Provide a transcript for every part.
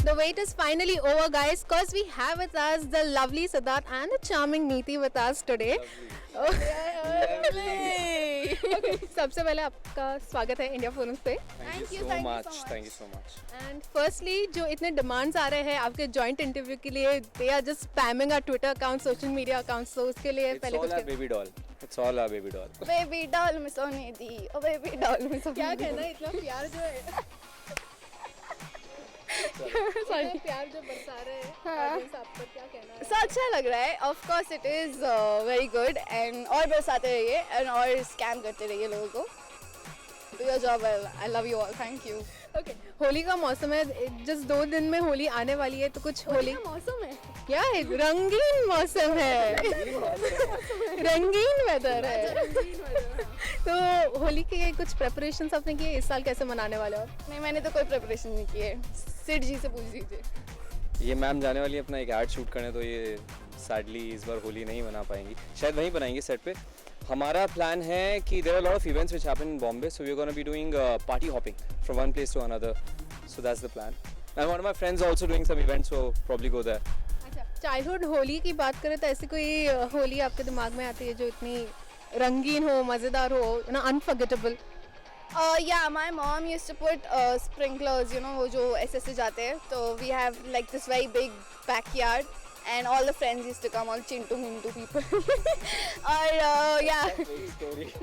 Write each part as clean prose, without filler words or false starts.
The wait is finally over, guys, because we have with us the lovely Siddharth and the charming Neeti with us today. Okay, सबसे पहले आपका स्वागत है India forums पे. Thank you so much. Thank you so much. And firstly, जो इतने demands आ रहे हैं आपके जॉइंट इंटरव्यू के लिए, they are just spamming our Twitter account, social media accounts. So उसके लिए It's पहले all कुछ our baby doll. It's all our baby doll. Baby doll में सोने दी ओ बेबी डॉल में सोने क्या कहना है इतना प्यार जो है इतना प्यार जो बरसा रहे हैं audience आप पर, क्या कहना है? सो अच्छा लग रहा है. Of course it is very good and और बरसाते रहिए एंड और स्कैम करते रहिए लोगों को. Do your job well. I love you all. Thank you. Okay, Holi का मौसम है, जस्ट 2 दिन में होली आने वाली है, तो कुछ होली मौसम है. क्या है? रंगीन मौसम है, रंगीन वेदर है. तो होली के कुछ प्रेपरेशंस आपने किए? इस साल कैसे मनाने वाले हो? नहीं, मैंने तो कोई प्रिपरेशन नहीं की है. सिड जी से पूछ लीजिए. ये मैम जाने वाली है अपना एक एड शूट करने, तो ये सैडली इस बार होली नहीं मना पाएंगी. शायद वहीं बनाएंगे सेट पे. हमारा प्लान है कि there are lot of events which happen in Bombay, so we are gonna be doing party hopping from one place to another. So that's the plan. And one of my friends also doing some events, so probably go there. अच्छा, childhood Holi की बात करें तो ऐसी कोई होली आपके दिमाग में आती है जो इतनी रंगीन हो, मज़ेदार हो, ना, unforgettable? Yeah, my mom used to put sprinklers, you know, वो जो ऐसे ऐसे जाते हैं. तो we have like this very big backyard and all the friends used to come, all Chintu Mintu people. और yeah.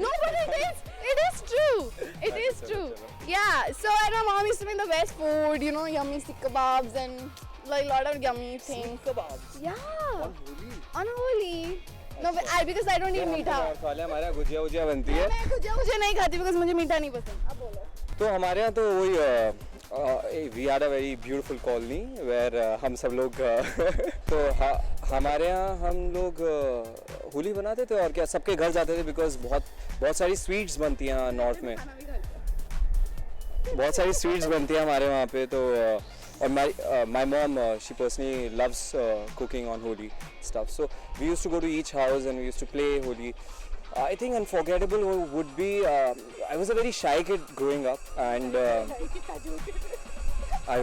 No, but it is true. It is true. Yeah, so and my mom used to make the best food, you know, yummy stick kebabs and like a lot of yummy things. Kebabs. Yeah. On Holi. On Holi. No, but because I don't eat मीठा. हमारे गुजिया वुजिया बनती है. मैं मुझे नहीं खाती because मुझे मीठा नहीं पसंद. अब बोलो. तो हमारे यहाँ तो वही we are a very beautiful colony where हम सब लोग तो हमारे यहाँ हम लोग होली बनाते थे और क्या सबके घर जाते थे, बिकॉज बहुत सारी स्वीट्स बनती हैं नॉर्थ में. बहुत सारी स्वीट्स बनती हैं हमारे वहाँ पे. तो और my mom she personally loves cooking on Holi stuff, so we used to go to each house and we used to play Holi. I think unforgettable would be I was a very shy kid growing up, and I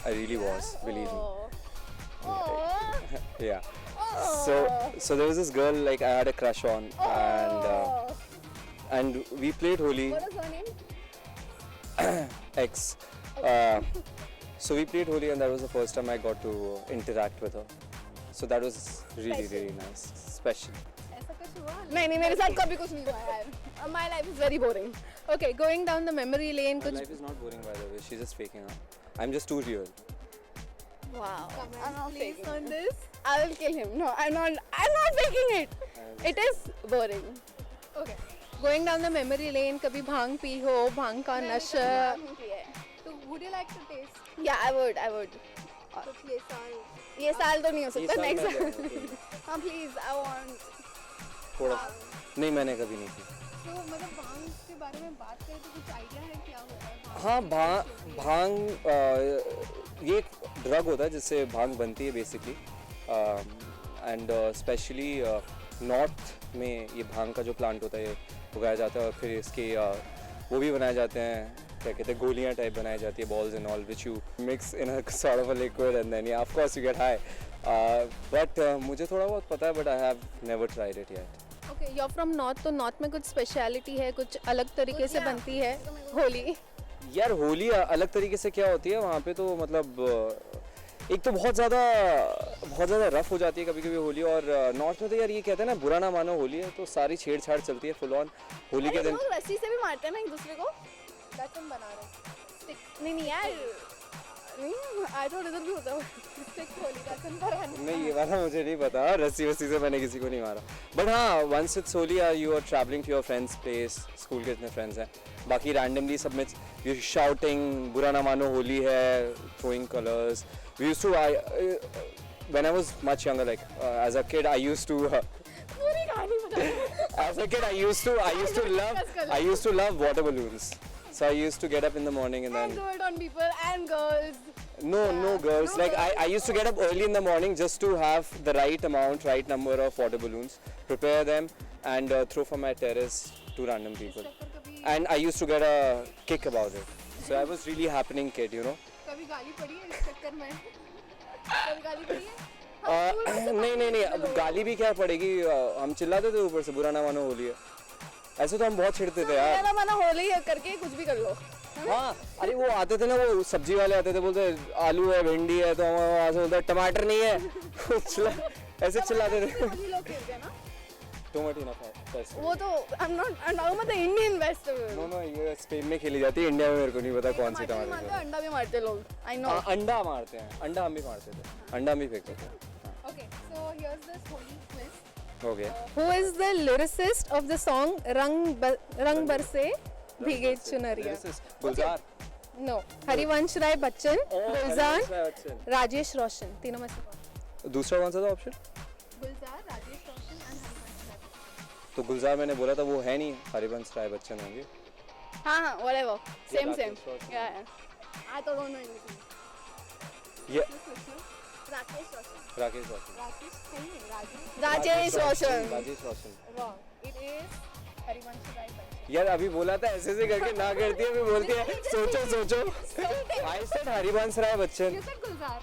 really was, believe me. Yeah. So there was this girl like I had a crush on, and we played Holi. What was her name? X. So we played Holi, and that was the first time I got to interact with her. So that was really nice, special. ऐसा कुछ हुआ? नहीं, मेरे साथ कभी कुछ नहीं हुआ यार. My life is very boring. Okay, going down the memory lane, My कुछ life is not boring, by the way. She's just faking up. I'm just too real. Wow. I'm not please faking on it. this. I will kill him. No, I'm not faking it. It is boring. Okay, going down the memory lane, कभी भांग P हो, भांग का नशा, तो would you like to taste? Yeah, I would. कुछ ये साल ये साल तो नहीं हो ये सकता. साल नेक्स्ट मैं साल. ले आऊंगा. हाँ, प्लीज. I want. थोड़ा नहीं, मैंने कभी नहीं की. तो मतलब भांग के बारे में बात करें तो कुछ आइडिया है क्या होता है भांग? हाँ, भांग ये एक ड्रग होता है जिससे भांग बनती है बेसिकली. एंड स्पेशली नॉर्थ में ये भांग का जो प्लांट होता है ये उगाया जाता है, और फिर इसके वो भी बनाए जाते हैं, क्या कहते हैं, गोलियां टाइप बनाई जाती है, balls and all, which you mix in a sort of a liquid and then of course you get high. But मुझे थोड़ा बहुत पता है, but I have never tried it yet. Okay, you are from north, तो north में कुछ speciality है, कुछ अलग तरीके से बनती है होली? यार होली अलग तरीके से क्या होती है वहाँ पे, तो मतलब एक तो बहुत ज़्यादा रफ हो जाती है कभी कभी होली. और नॉर्थ में तो यार ये कहते हैं ना, बुरा ना मानो होली है, तो सारी छेड़छाड़ चलती है फुल ऑन होली के दिन. लोग रस्सी से भी मारते हैं ना एक दूसरे को. तुम बना रहे नहीं यार. नहीं, आई थॉट इधर भी होता है. नहीं, ये वाला मुझे नहीं पता. रस्सी वस्सी से मैंने किसी को नहीं मारा. बट हाँ, once it's Holi you are travelling to your friends place. School के इतने फ्रेंड्स हैं, बाकी रैंडमली सब में यू शाउटिंग बुरा ना मानो होली है, throwing colours. We used to when I was much younger, like as a kid I used to पूरी कहानी बता. as a kid I used to love water balloons. So I used to get up in the morning and then And throw it on people and girls. no girls. Like I used to get up early in the morning just to have the right number of water balloons, prepare them and throw from my terrace to random people. And I used to get a kick about it. So I was really happening kid, you know. कभी गाली पड़ी है इस चक्कर में? कभी गाली पड़ी है? नहीं अब गाली भी क्या पड़ेगी, हम चिल्लाते थे ऊपर से बुरा ना मानो होली है, ऐसे तो हम बहुत छिड़ते थे यार। मेरा मना होली है करके कुछ भी कर लो। हाँ अरे वो आते थे ना, वो सब्जी वाले आते थे, बोलते आलू है भिंडी है, तो हम वहाँ से बोलते टमाटर नहीं है ऐसे चिल्लाते थे। होली लोग खेलते हैं ना, टोमेटो ना फेस्टिवल। वो तो I am not Indian festival. No ये स्पेन में खेली जाती है, इंडिया में मेरे को नहीं पता कौन सी टमाटर मारते हैं, अंडा भी मारते हैं लोग, आई नो। अंडा मारते हैं, अंडा हम भी मारते थे, अंडा हम भी फेंकते थे। Okay, so here's this holy quiz. Okay Who is the lyricist of the song रंग बरसे भीगे चुनरिया? गुलजार। No, हरिवंश राय बच्चन, गुलजार, अच्छा। राजेश रोशन, तीनों में से कौन? दूसरा कौन सा था ऑप्शन? गुलजार, राजेश रोशन and हरिवंश राय बच्चन. तो गुलजार मैंने बोला था, वो है नहीं, हरिवंश राय बच्चन होंगे। हाँ whatever, same Rakesh Roshan. yeah I don't know anything. ये राकेश रोशन। राकेश रोशन। राकेश सही है, राजेश राजेश रोशन। राजेश रोशन। wrong. It is Harivansh Rai Bachchan. यार अभी बोला था ऐसे करके ना करती है, अभी बोलती है सोचो। I said Harivansh Rai Bachchan. You said Gulzar.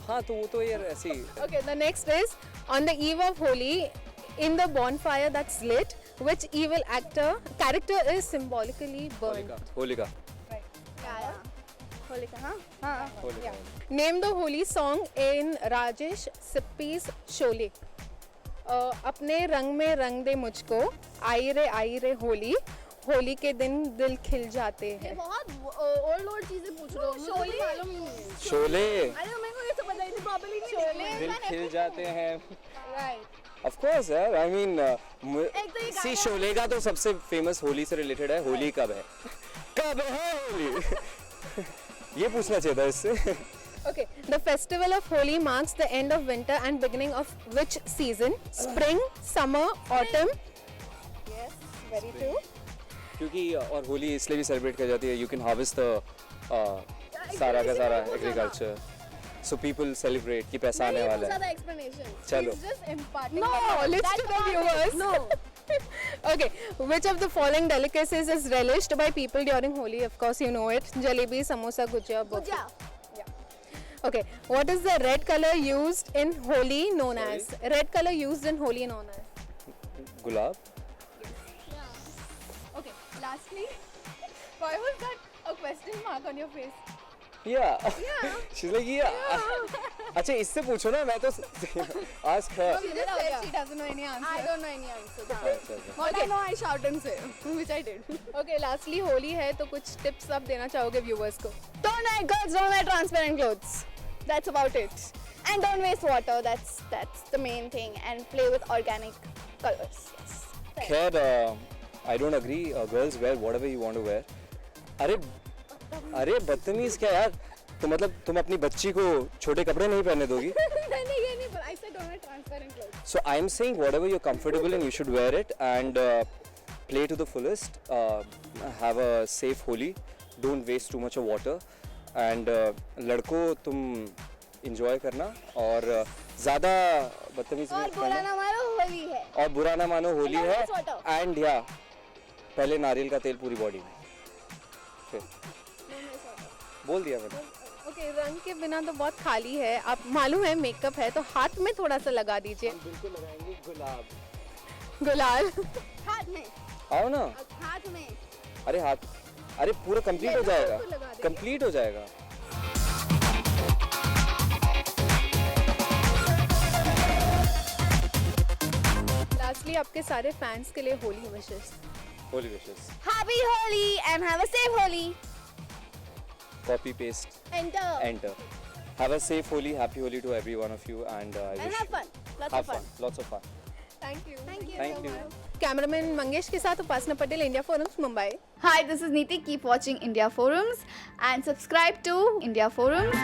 हाँ तो वो तो यार ऐसे ही। Okay, the next is on the eve of Holi, in the bonfire that's lit, which evil character is symbolically burned? Holika. क्या आया? होलिका। हाँ Holika. Name the holy song in Rajesh Sippy's Sholay. अपने रंग में रंग दे मुझको, आई रे होली, होली के दिन दिल खिल जाते ये हैं. बहुत ओल्ड चीजें पूछ रहे हो, मुझे तो मालूम नहीं है। शोले। अरे मेरे को ये सब पता ही नहीं, प्रॉपर्ली नहीं शोले। दिल खिल जाते हैं। राइट। Of course यार, I mean, एक तो ये सी गाना- शोले का तो सबसे फेमस होली से रिलेटेड है, होली कब है? कब है होली? ये पूछना चाहिए था इससे। Okay, the festival of Holi marks the end of winter and beginning of which season? Spring, summer, autumn? Yes, very true. क्योंकि और होली इसलिए भी सेलिब्रेट की जाती है, यू कैन हार्वेस्ट द सारा का सारा एग्रीकल्चर, सो पीपल सेलिब्रेट कि पैसा आने वाला है। ज़्यादा explanation. चलो Just imparting. No, knowledge that to the part viewers. is- no. Okay, which of the following delicacies is relished by people during Holi? Of course, you know it. Jalebi, samosa, gujia, burfi. Gujia. Okay, what is the red color used in Holi known as? Red color used in Holi known as? Gulab. Okay, lastly, why was that a question mark on your face? Yeah. She's like yeah. अच्छा इससे पूछो ना, मैं तो ask her. She just said she doesn't know any answer. I don't know any answer. अच्छा, अच्छा। What I know, I shout and say, which I did. Okay, lastly, Holi है तो कुछ tips आप देना चाहोगे viewers को? Don't wear girls, don't wear transparent clothes. That's about it. And don't waste water. That's the main thing. And play with organic colors. Yes. खैर, I don't agree. Girls wear whatever you want to wear. अरे बदतमीज क्या यार? तो मतलब तुम अपनी बच्ची को छोटे कपड़े नहीं पहनने दोगी? नहीं, but I said don't wear transparent clothes. So I'm saying whatever you're comfortable in, you should wear it and play to the fullest. Have a safe Holi. Don't waste too much of water. And लड़कों तुम enjoy करना और ज़्यादा बदतमीजी और मत बुरा करना। ना मानो, होली है. और बुरा ना मानो, होली And don't है। waste water. And पहले नारियल का तेल पूरी बॉडी में। फिर बोल दिया मैंने। Okay, रंग के बिना तो बहुत खाली है. आप मालूम है मेकअप है तो हाथ में थोड़ा सा लगा दीजिए. बिल्कुल लगाएंगे गुलाब। गुलाल. हाथ में. आओ ना। हाथ में. अरे हाथ, अरे पूरा कंप्लीट हो जाएगा, बिल्कुल लगा देंगे। कंप्लीट हो जाएगा। Lastly, आपके सारे फैंस के लिए Holi wishes. Holi wishes. Happy Holi and have a safe Holi. Copy paste, Enter. enter. Have a safe Holi, happy Holi to every one of you, and I And wish have fun. Lots have of fun. lots of fun. Thank you. Thank you. Cameraman Mangesh के साथ Upasana Patel, India Forums, Mumbai. Hi, this is Neeti. Keep watching India Forums and subscribe to India Forums.